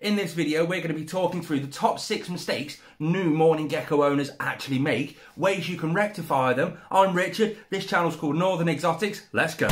In this video, we're going to be talking through the top 6 mistakes new Mourning Gecko owners actually make, ways you can rectify them. I'm Richard, this channel's called Northern Exotics. Let's go.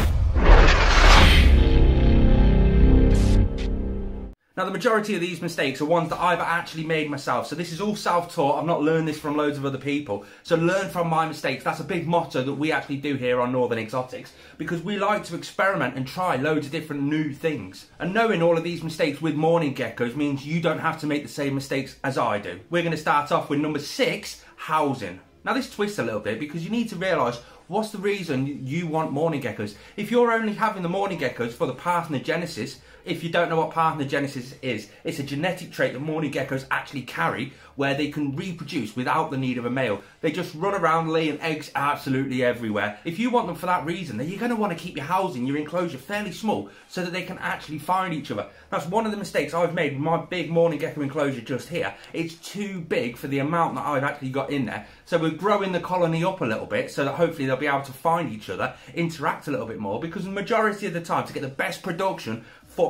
Now, the majority of these mistakes are ones that I've actually made myself. So this is all self-taught. I've not learned this from loads of other people. So learn from my mistakes. That's a big motto that we actually do here on Northern Exotics, because we like to experiment and try loads of different new things. And knowing all of these mistakes with Mourning Geckos means you don't have to make the same mistakes as I do. We're going to start off with number 6, housing. Now, this twists a little bit because you need to realise what's the reason you want Mourning Geckos. If you're only having the Mourning Geckos for the parthenogenesis, if you don't know what parthenogenesis is, it's a genetic trait that Mourning Geckos actually carry where they can reproduce without the need of a male. They just run around laying eggs absolutely everywhere. If you want them for that reason, then you're going to want to keep your housing, your enclosure fairly small so that they can actually find each other. That's one of the mistakes I've made with my big Mourning Gecko enclosure just here. It's too big for the amount that I've actually got in there. So we're growing the colony up a little bit so that hopefully they'll be able to find each other, interact a little bit more, because the majority of the time to get the best production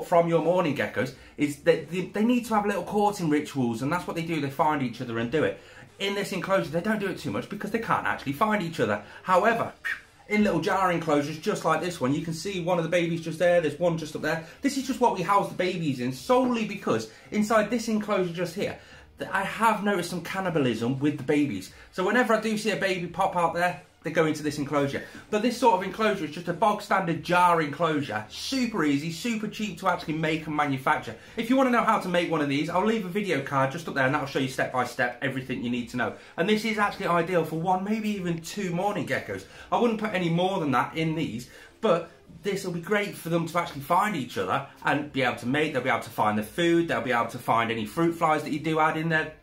from your Mourning Geckos is that they need to have little courting rituals, and that's what they do. They find each other and do it. In this enclosure, they don't do it too much because they can't actually find each other. However, in little jar enclosures just like this one, you can see one of the babies just there, there's one just up there. This is just what we house the babies in, solely because inside this enclosure just here, I have noticed some cannibalism with the babies. So whenever I do see a baby pop out there, they go into this enclosure. But this sort of enclosure is just a bog standard jar enclosure. Super easy, super cheap to actually make and manufacture. If you want to know how to make one of these, I'll leave a video card just up there and that'll show you step by step everything you need to know. And this is actually ideal for 1, maybe even 2 Mourning Geckos. I wouldn't put any more than that in these, but this will be great for them to actually find each other and be able to mate. They'll be able to find the food, they'll be able to find any fruit flies that you do add in there.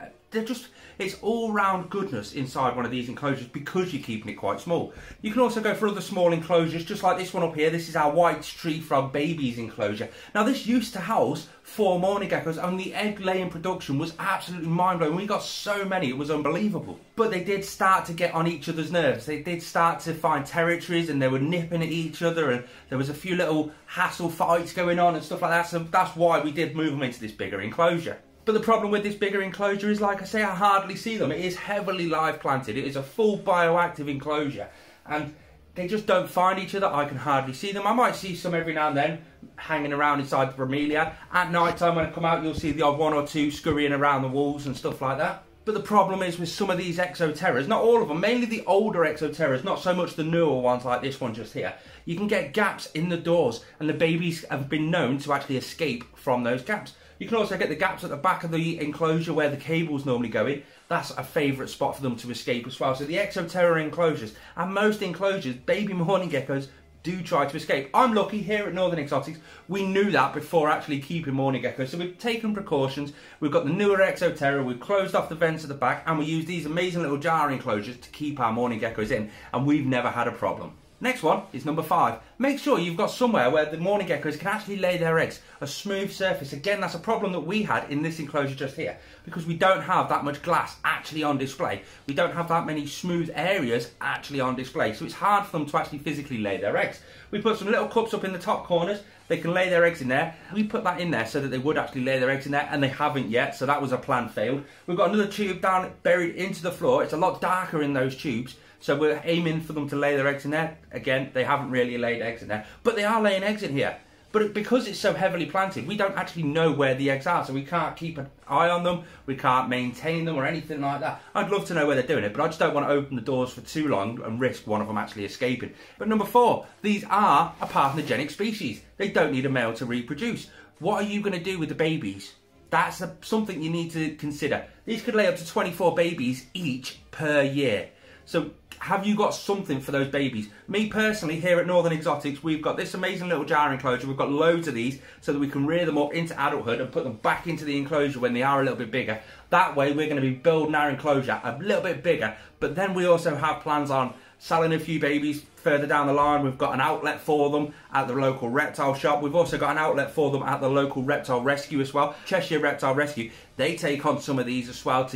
It's all round goodness inside one of these enclosures because you're keeping it quite small. You can also go for other small enclosures, just like this one up here. This is our white tree frog babies enclosure. Now, this used to house 4 Mourning Geckos, and the egg laying production was absolutely mind blowing. We got so many, it was unbelievable. But they did start to get on each other's nerves. They did start to find territories, and they were nipping at each other, and there was a few little hassle fights going on and stuff like that. So that's why we did move them into this bigger enclosure. But the problem with this bigger enclosure is, like I say, I hardly see them. It is heavily live planted. It is a full bioactive enclosure. And they just don't find each other. I can hardly see them. I might see some every now and then hanging around inside the bromeliad. At night time when I come out, you'll see the odd 1 or 2 scurrying around the walls and stuff like that. But the problem is with some of these exoterras, not all of them, mainly the older exoterras, not so much the newer ones like this one just here. You can get gaps in the doors, and the babies have been known to actually escape from those gaps. You can also get the gaps at the back of the enclosure where the cables normally go in. That's a favourite spot for them to escape as well. So the exoterra enclosures, and most enclosures, baby Mourning Geckos do try to escape. I'm lucky here at Northern Exotics, we knew that before actually keeping Mourning Geckos. So we've taken precautions. We've got the newer exoterra, we've closed off the vents at the back, and we use these amazing little jar enclosures to keep our Mourning Geckos in, and we've never had a problem. Next one is number 5. Make sure you've got somewhere where the Mourning Geckos can actually lay their eggs. A smooth surface. Again, that's a problem that we had in this enclosure just here, because we don't have that much glass actually on display. We don't have that many smooth areas actually on display, so it's hard for them to actually physically lay their eggs. We put some little cups up in the top corners. They can lay their eggs in there. We put that in there so that they would actually lay their eggs in there, and they haven't yet, so that was a plan failed. We've got another tube down buried into the floor. It's a lot darker in those tubes, so we're aiming for them to lay their eggs in there. Again, they haven't really laid eggs in there, but they are laying eggs in here. But because it's so heavily planted, we don't actually know where the eggs are, so we can't keep an eye on them, we can't maintain them or anything like that. I'd love to know where they're doing it, but I just don't want to open the doors for too long and risk one of them actually escaping. But number 4, these are a parthenogenic species. They don't need a male to reproduce. What are you going to do with the babies? That's something you need to consider. These could lay up to 24 babies each per year. So have you got something for those babies? Me personally, here at Northern Exotics, we've got this amazing little jar enclosure. We've got loads of these so that we can rear them up into adulthood and put them back into the enclosure when they are a little bit bigger. That way we're going to be building our enclosure a little bit bigger, but then we also have plans on selling a few babies further down the line. We've got an outlet for them at the local reptile shop. We've also got an outlet for them at the local reptile rescue as well. Cheshire Reptile Rescue, they take on some of these as well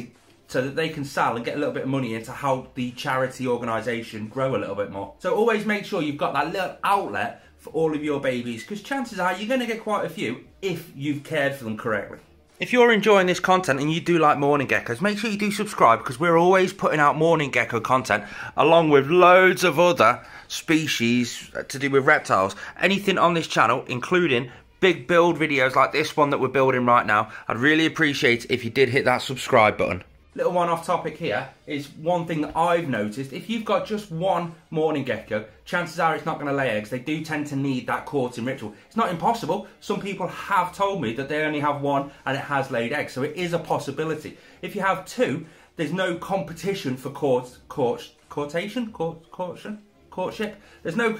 so that they can sell and get a little bit of money in to help the charity organisation grow a little bit more. So always make sure you've got that little outlet for all of your babies, because chances are you're going to get quite a few if you've cared for them correctly. If you're enjoying this content and you do like Mourning Geckos, make sure you do subscribe, because we're always putting out Mourning Gecko content along with loads of other species to do with reptiles. Anything on this channel, including big build videos like this one that we're building right now. I'd really appreciate it if you did hit that subscribe button. Little one off topic here is one thing that I've noticed. If you've got just one Mourning Gecko, chances are it's not going to lay eggs. They do tend to need that courting ritual. It's not impossible. Some people have told me that they only have one and it has laid eggs, so it is a possibility. If you have two, there's no competition for courtship. There's no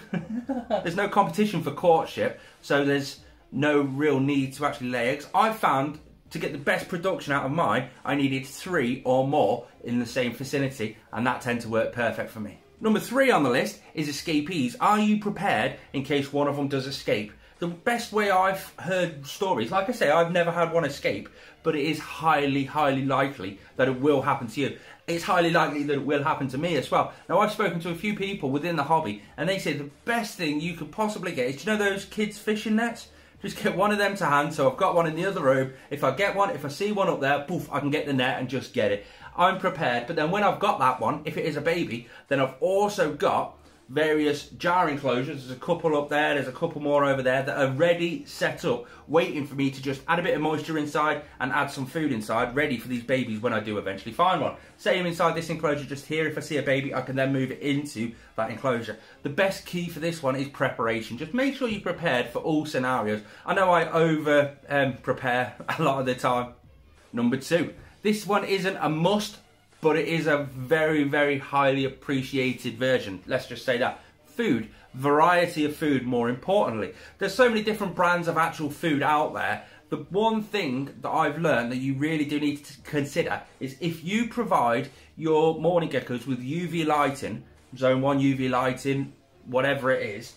there's no competition for courtship, so there's no real need to actually lay eggs. I've found, to get the best production out of mine, I needed 3 or more in the same vicinity, and that tended to work perfect for me. Number 3 on the list is escapees. Are you prepared in case one of them does escape? The best way I've heard stories, like I say, I've never had one escape, but it is highly, highly likely that it will happen to you. It's highly likely that it will happen to me as well. Now, I've spoken to a few people within the hobby, and they say the best thing you could possibly get is, do you know those kids' fishing nets? Just get one of them to hand. So I've got one in the other room. If I get one, if I see one up there, poof, I can get the net and just get it. I'm prepared. But then when I've got that one, if it is a baby, then I've also got various jar enclosures. There's a couple up there, there's a couple more over there that are ready, set up, waiting for me to just add a bit of moisture inside and add some food inside, ready for these babies when I do eventually find one. Same inside this enclosure just here. If I see a baby, I can then move it into that enclosure. The best key for this one is preparation. Just make sure you're prepared for all scenarios. I know I over prepare a lot of the time. Number 2. This one isn't a must, but it is a very, very highly appreciated version. Let's just say that. Food. Variety of food, more importantly. There's so many different brands of actual food out there. The one thing that I've learned that you really do need to consider is if you provide your Mourning Geckos with UV lighting, zone 1 UV lighting, whatever it is,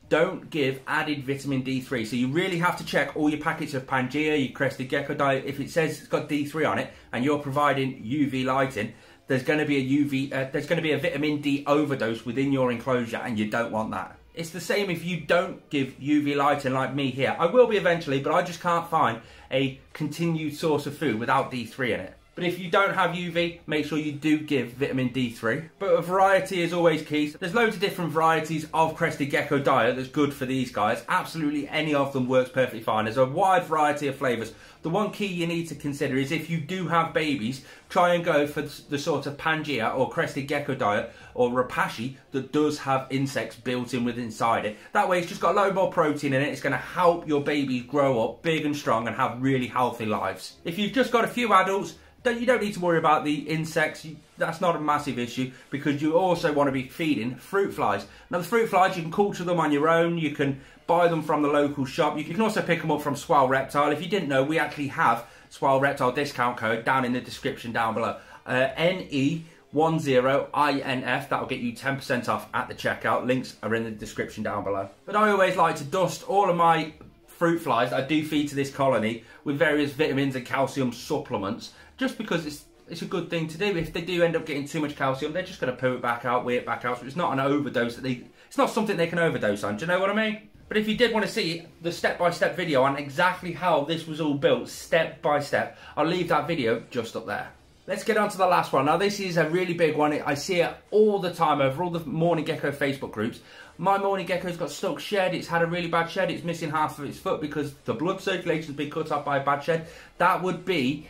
don't give added vitamin D3. So you really have to check all your packets of Pangea, your Crusty Gecko diet. If it says it's got D3 on it and you're providing UV lighting, there's going to be a vitamin D overdose within your enclosure, and you don't want that. It's the same if you don't give UV lighting like me here. I will be eventually, but I just can't find a continued source of food without D3 in it. But if you don't have UV, make sure you do give vitamin D3. But a variety is always key. There's loads of different varieties of Crusty Gecko diet that's good for these guys. Absolutely any of them works perfectly fine. There's a wide variety of flavours. The one key you need to consider is if you do have babies, try and go for the sort of Pangea or Crusty Gecko diet or Repashy that does have insects built in with inside it. That way it's just got a load more protein in it. It's going to help your babies grow up big and strong and have really healthy lives. If you've just got a few adults, you don't need to worry about the insects. That's not a massive issue, because you also want to be feeding fruit flies. Now the fruit flies, you can culture them on your own. You can buy them from the local shop. You can also pick them up from Swell Reptile. If you didn't know, we actually have Swell Reptile discount code down in the description down below. NE10INF, that'll get you 10% off at the checkout. Links are in the description down below. But I always like to dust all of my fruit flies that I do feed to this colony with various vitamins and calcium supplements, just because it's a good thing to do. If they do end up getting too much calcium, they're just going to poo it back out, wee it back out. So it's not an overdose it's not something they can overdose on. Do you know what I mean? But if you did want to see the step-by-step video on exactly how this was all built, step by step, I'll leave that video just up there. Let's get on to the last one. Now this is a really big one. I see it all the time over all the Mourning Gecko Facebook groups. My Mourning Gecko's got stuck shed. It's had a really bad shed. It's missing half of its foot because the blood circulation's been cut off by a bad shed. That would be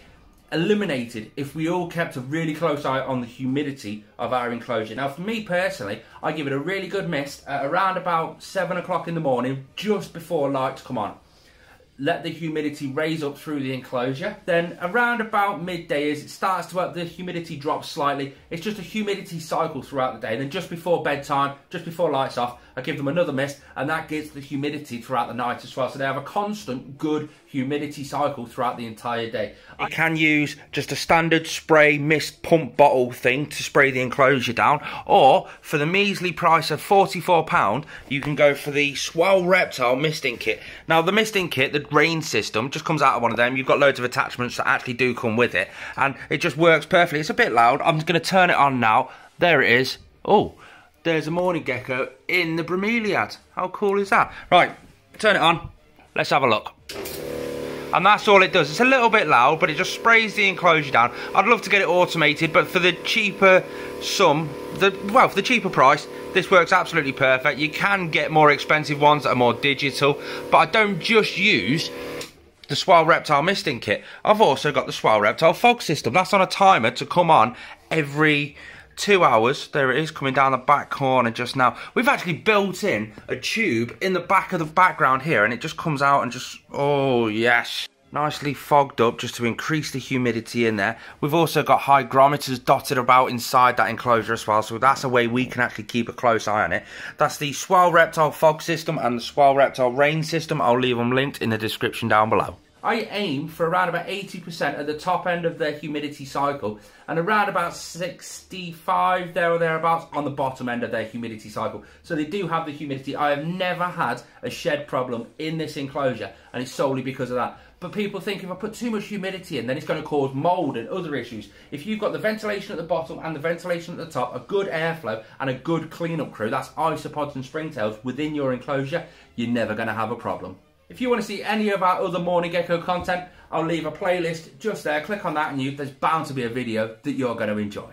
eliminated if we all kept a really close eye on the humidity of our enclosure. Now for me personally, I give it a really good mist at around about 7 o'clock in the morning, just before lights come on. Let the humidity raise up through the enclosure. Then around about midday, as it starts to the humidity drops slightly. It's just a humidity cycle throughout the day. And then just before bedtime, just before lights off, I give them another mist, and that gets the humidity throughout the night as well. So they have a constant good humidity cycle throughout the entire day. I can use just a standard spray mist pump bottle thing to spray the enclosure down, or for the measly price of £44, you can go for the Swell Reptile Misting Kit. Now the misting kit, the rain system, just comes out of one of them. You've got loads of attachments that actually do come with it, and it just works perfectly. It's a bit loud. I'm going to turn it on now. There it is. Oh, there's a Mourning Gecko in the bromeliad. How cool is that? Right, turn it on. Let's have a look. and that's all it does. It's a little bit loud, but it just sprays the enclosure down. I'd love to get it automated, but for the cheaper for the cheaper price, this works absolutely perfect. You can get more expensive ones that are more digital, but I don't just use the Swell Reptile Misting Kit. I've also got the Swell Reptile Fog System. That's on a timer to come on every 2 hours. There it is, coming down the back corner just now. We've actually built in a tube in the back of the background here, and it just comes out and just, oh yes, nicely fogged up just to increase the humidity in there. We've also got hygrometers dotted about inside that enclosure as well, so that's a way we can actually keep a close eye on it. That's the Swell Reptile Fog System and the Swell Reptile Rain System. I'll leave them linked in the description down below. I aim for around about 80% at the top end of the humidity cycle and around about 65 there or thereabouts on the bottom end of their humidity cycle. So they do have the humidity. I have never had a shed problem in this enclosure, and it's solely because of that. But people think if I put too much humidity in, then it's going to cause mould and other issues. If you've got the ventilation at the bottom and the ventilation at the top, a good airflow and a good cleanup crew, that's isopods and springtails within your enclosure, you're never going to have a problem. If you want to see any of our other Mourning Gecko content, I'll leave a playlist just there. Click on that and there's bound to be a video that you're going to enjoy.